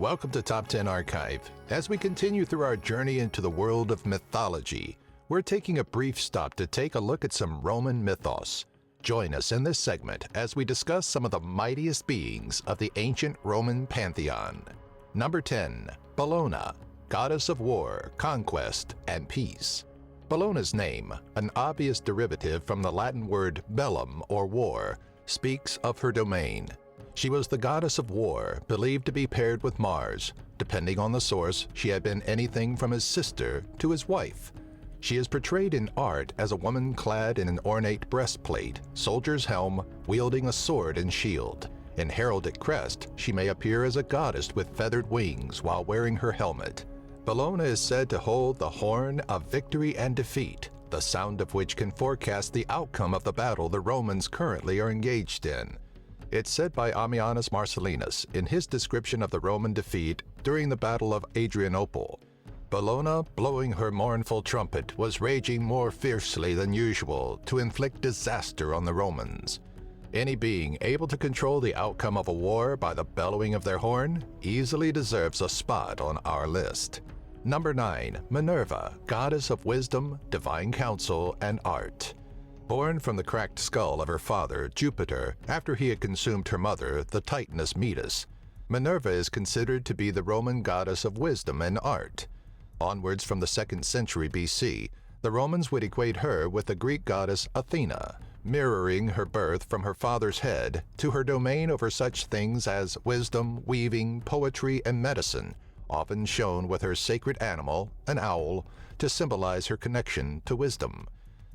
Welcome to Top 10 Archive. As we continue through our journey into the world of mythology, we're taking a brief stop to take a look at some Roman mythos. Join us in this segment as we discuss some of the mightiest beings of the ancient Roman pantheon. Number 10. Bellona, goddess of war, conquest, and peace. Bellona's name, an obvious derivative from the Latin word bellum or war, speaks of her domain. She was the goddess of war, believed to be paired with Mars. Depending on the source, she had been anything from his sister to his wife. She is portrayed in art as a woman clad in an ornate breastplate, soldier's helm, wielding a sword and shield. In heraldic crest, she may appear as a goddess with feathered wings while wearing her helmet. Bellona is said to hold the horn of victory and defeat, the sound of which can forecast the outcome of the battle the Romans currently are engaged in. It's said by Ammianus Marcellinus in his description of the Roman defeat during the Battle of Adrianople. Bellona, blowing her mournful trumpet, was raging more fiercely than usual to inflict disaster on the Romans. Any being able to control the outcome of a war by the bellowing of their horn easily deserves a spot on our list. Number 9. Minerva, goddess of wisdom, divine counsel, and art. Born from the cracked skull of her father, Jupiter, after he had consumed her mother, the Titaness Metis, Minerva is considered to be the Roman goddess of wisdom and art. Onwards from the 2nd century BC, the Romans would equate her with the Greek goddess Athena, mirroring her birth from her father's head to her domain over such things as wisdom, weaving, poetry, and medicine, often shown with her sacred animal, an owl, to symbolize her connection to wisdom.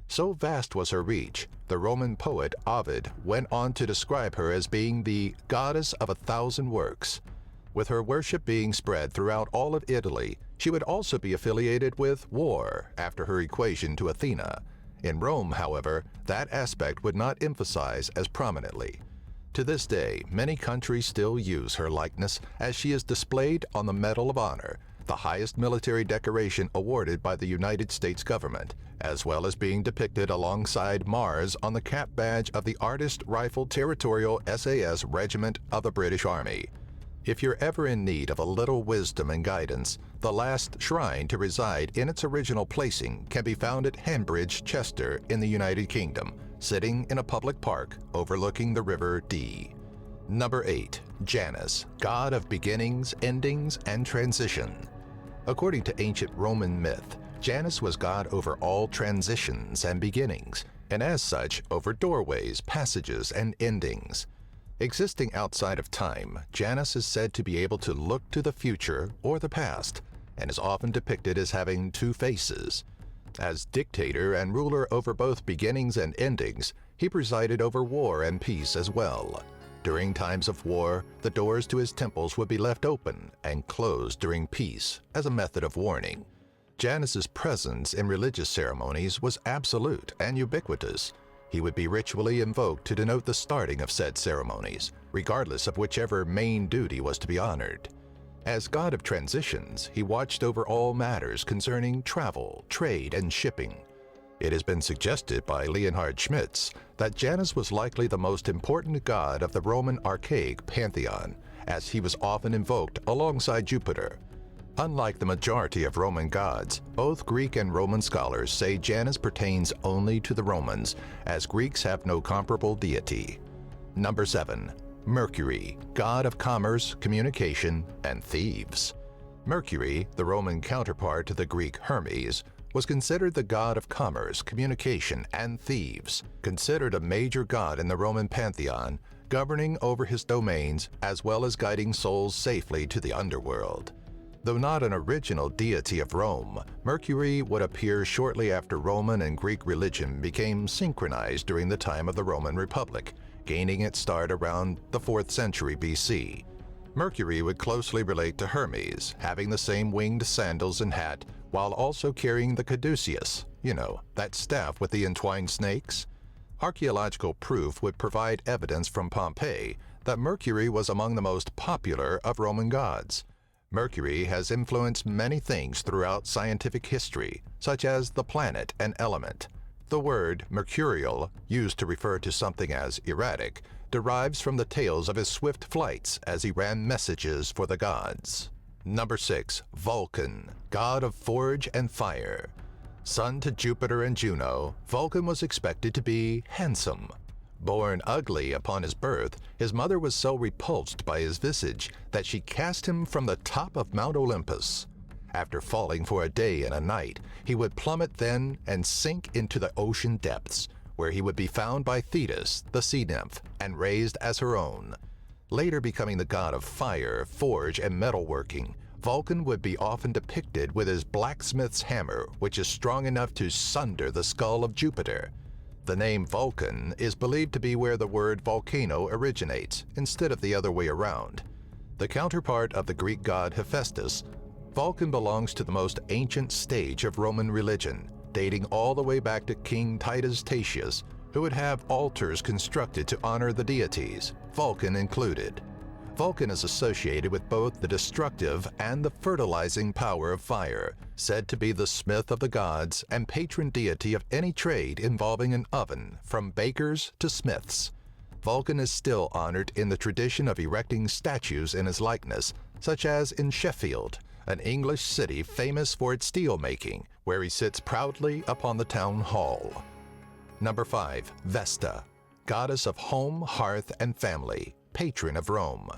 So vast was her reach, the Roman poet Ovid went on to describe her as being the goddess of 1,000 works. With her worship being spread throughout all of Italy, she would also be affiliated with war after her equation to Athena. In Rome, however, that aspect would not emphasize as prominently. To this day, many countries still use her likeness as she is displayed on the Medal of Honor, the highest military decoration awarded by the United States government, as well as being depicted alongside Mars on the cap badge of the Artist Rifle Territorial SAS Regiment of the British Army. If you're ever in need of a little wisdom and guidance, the last shrine to reside in its original placing can be found at Hambridge, Chester, in the United Kingdom, sitting in a public park overlooking the River Dee. Number 8. Janus, god of beginnings, endings, and transition. According to ancient Roman myth, Janus was god over all transitions and beginnings, and as such over doorways, passages, and endings. Existing outside of time, Janus is said to be able to look to the future or the past, and is often depicted as having two faces. As dictator and ruler over both beginnings and endings, he presided over war and peace as well. During times of war, the doors to his temples would be left open and closed during peace as a method of warning. Janus's presence in religious ceremonies was absolute and ubiquitous. He would be ritually invoked to denote the starting of said ceremonies, regardless of whichever main duty was to be honored. As god of transitions, he watched over all matters concerning travel, trade, and shipping. It has been suggested by Leonhard Schmitz that Janus was likely the most important god of the Roman archaic pantheon, as he was often invoked alongside Jupiter. Unlike the majority of Roman gods, both Greek and Roman scholars say Janus pertains only to the Romans, as Greeks have no comparable deity. Number 7. Mercury, god of commerce, communication, and thieves. Mercury, the Roman counterpart to the Greek Hermes, was considered the god of commerce, communication, and thieves, considered a major god in the Roman pantheon, governing over his domains as well as guiding souls safely to the underworld. Though not an original deity of Rome, Mercury would appear shortly after Roman and Greek religion became synchronized during the time of the Roman Republic, gaining its start around the 4th century BC. Mercury would closely relate to Hermes, having the same winged sandals and hat, while also carrying the caduceus, that staff with the entwined snakes. Archaeological proof would provide evidence from Pompeii that Mercury was among the most popular of Roman gods. Mercury has influenced many things throughout scientific history, such as the planet and element. The word mercurial, used to refer to something as erratic, derives from the tales of his swift flights as he ran messages for the gods. Number 6. Vulcan, god of forge and fire. Son to Jupiter and Juno, Vulcan was expected to be handsome. Born ugly upon his birth, his mother was so repulsed by his visage that she cast him from the top of Mount Olympus. After falling for a day and a night, he would plummet then and sink into the ocean depths, where he would be found by Thetis, the sea nymph, and raised as her own. Later becoming the god of fire, forge, and metalworking, Vulcan would be often depicted with his blacksmith's hammer, which is strong enough to sunder the skull of Jupiter. The name Vulcan is believed to be where the word volcano originates, instead of the other way around. The counterpart of the Greek god Hephaestus, Vulcan belongs to the most ancient stage of Roman religion, dating all the way back to King Titus Tatius, who would have altars constructed to honor the deities, Vulcan included. Vulcan is associated with both the destructive and the fertilizing power of fire, said to be the smith of the gods and patron deity of any trade involving an oven, from bakers to smiths. Vulcan is still honored in the tradition of erecting statues in his likeness, such as in Sheffield, an English city famous for its steel making, where he sits proudly upon the town hall. Number 5. Vesta, goddess of home, hearth, and family, patron of Rome.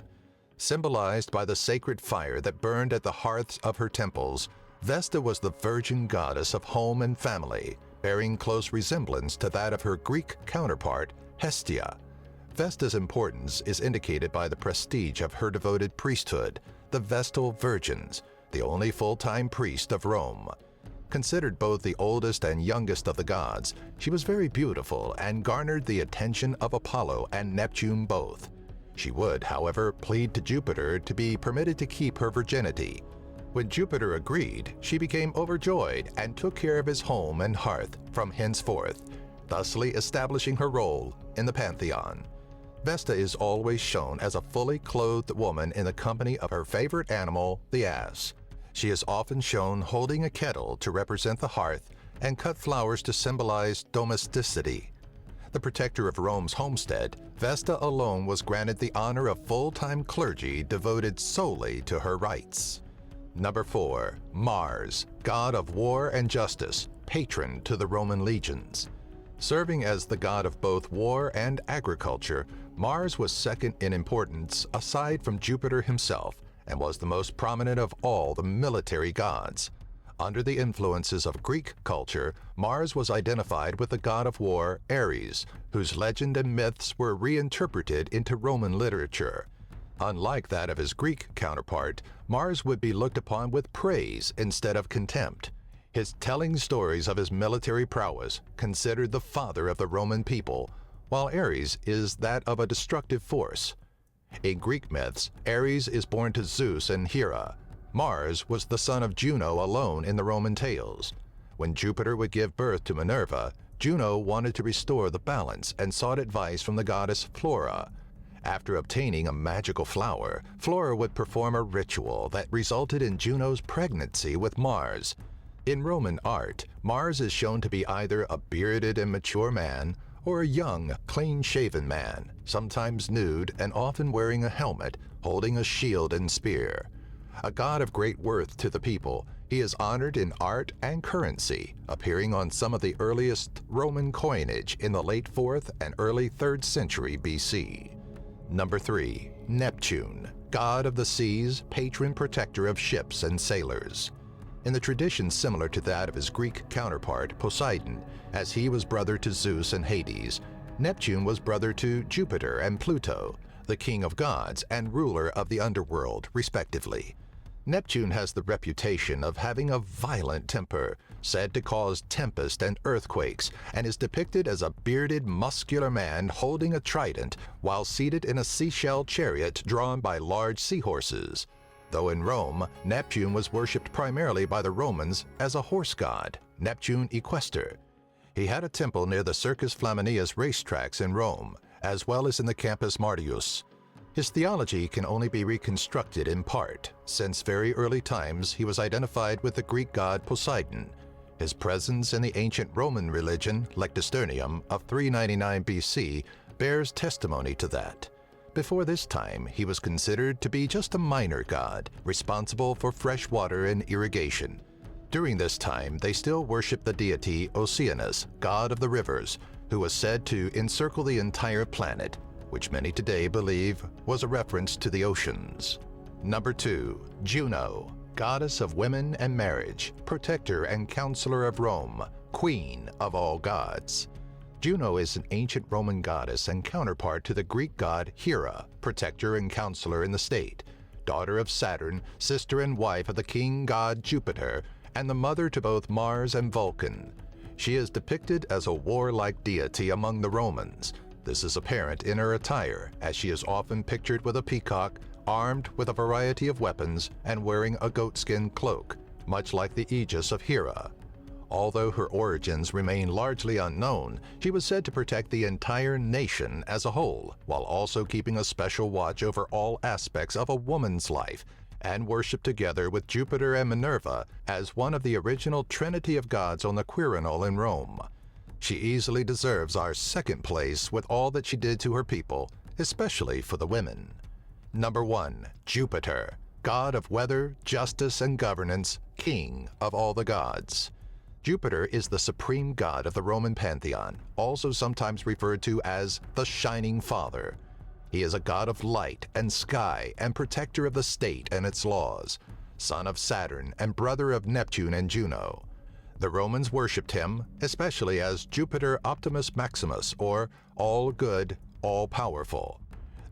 Symbolized by the sacred fire that burned at the hearths of her temples, Vesta was the virgin goddess of home and family, bearing close resemblance to that of her Greek counterpart, Hestia. Vesta's importance is indicated by the prestige of her devoted priesthood, the Vestal Virgins, the only full-time priest of Rome. Considered both the oldest and youngest of the gods, she was very beautiful and garnered the attention of Apollo and Neptune both. She would, however, plead to Jupiter to be permitted to keep her virginity. When Jupiter agreed, she became overjoyed and took care of his home and hearth from henceforth, thusly establishing her role in the pantheon. Vesta is always shown as a fully clothed woman in the company of her favorite animal, the ass. She is often shown holding a kettle to represent the hearth and cut flowers to symbolize domesticity. The protector of Rome's homestead, Vesta alone was granted the honor of full-time clergy devoted solely to her rites. Number 4. Mars, god of war and justice, patron to the Roman legions. Serving as the god of both war and agriculture, Mars was second in importance aside from Jupiter himself, and was the most prominent of all the military gods. Under the influences of Greek culture, Mars was identified with the god of war, Ares, whose legend and myths were reinterpreted into Roman literature. Unlike that of his Greek counterpart, Mars would be looked upon with praise instead of contempt. His telling stories of his military prowess, considered the father of the Roman people, while Ares is that of a destructive force. In Greek myths, Ares is born to Zeus and Hera. Mars was the son of Juno alone in the Roman tales. When Jupiter would give birth to Minerva, Juno wanted to restore the balance and sought advice from the goddess Flora. After obtaining a magical flower, Flora would perform a ritual that resulted in Juno's pregnancy with Mars. In Roman art, Mars is shown to be either a bearded and mature man or a young, clean-shaven man, sometimes nude and often wearing a helmet, holding a shield and spear. A god of great worth to the people, he is honored in art and currency, appearing on some of the earliest Roman coinage in the late 4th and early 3rd century BC. Number 3. Neptune, god of the seas, patron protector of ships and sailors. In the tradition similar to that of his Greek counterpart, Poseidon, as he was brother to Zeus and Hades, Neptune was brother to Jupiter and Pluto, the king of gods and ruler of the underworld, respectively. Neptune has the reputation of having a violent temper, said to cause tempest and earthquakes, and is depicted as a bearded, muscular man holding a trident while seated in a seashell chariot drawn by large seahorses. Though in Rome, Neptune was worshipped primarily by the Romans as a horse god, Neptune Equester. He had a temple near the Circus Flaminius racetracks in Rome, as well as in the Campus Martius. His theology can only be reconstructed in part, since very early times he was identified with the Greek god Poseidon. His presence in the ancient Roman religion, Lectisternium, of 399 BC, bears testimony to that. Before this time, he was considered to be just a minor god, responsible for fresh water and irrigation. During this time, they still worshiped the deity Oceanus, god of the rivers, who was said to encircle the entire planet, which many today believe was a reference to the oceans. Number 2. Juno, goddess of women and marriage, protector and counselor of Rome, queen of all gods. Juno is an ancient Roman goddess and counterpart to the Greek god Hera, protector and counselor in the state, daughter of Saturn, sister and wife of the king god Jupiter, and the mother to both Mars and Vulcan. She is depicted as a warlike deity among the Romans. This is apparent in her attire, as she is often pictured with a peacock, armed with a variety of weapons, and wearing a goatskin cloak, much like the aegis of Hera. Although her origins remain largely unknown, she was said to protect the entire nation as a whole, while also keeping a special watch over all aspects of a woman's life, and worshipped together with Jupiter and Minerva as one of the original trinity of gods on the Quirinal in Rome. She easily deserves our second place with all that she did to her people, especially for the women. Number 1. Jupiter, god of weather, justice, and governance, king of all the gods. Jupiter is the supreme god of the Roman pantheon, also sometimes referred to as the Shining Father. He is a god of light and sky and protector of the state and its laws, son of Saturn and brother of Neptune and Juno. The Romans worshipped him, especially as Jupiter Optimus Maximus, or all-good, all-powerful.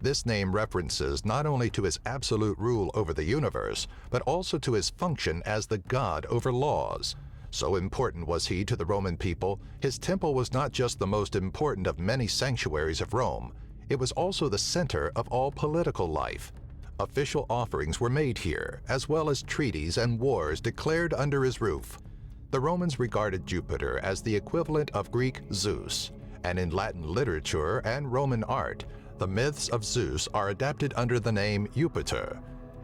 This name references not only to his absolute rule over the universe, but also to his function as the god over laws. So important was he to the Roman people, his temple was not just the most important of many sanctuaries of Rome, it was also the center of all political life. Official offerings were made here, as well as treaties and wars declared under his roof. The Romans regarded Jupiter as the equivalent of Greek Zeus, and in Latin literature and Roman art, the myths of Zeus are adapted under the name Jupiter.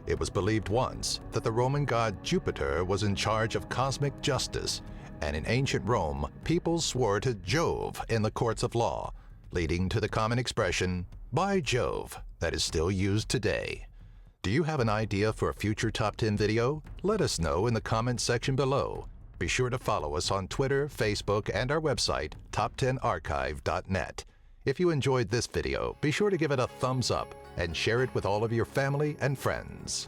It was believed once that the Roman god Jupiter was in charge of cosmic justice, and in ancient Rome, people swore to Jove in the courts of law, leading to the common expression, "by Jove," that is still used today. Do you have an idea for a future Top 10 video? Let us know in the comments section below. Be sure to follow us on Twitter, Facebook, and our website, top10archive.net. If you enjoyed this video, be sure to give it a thumbs up and share it with all of your family and friends.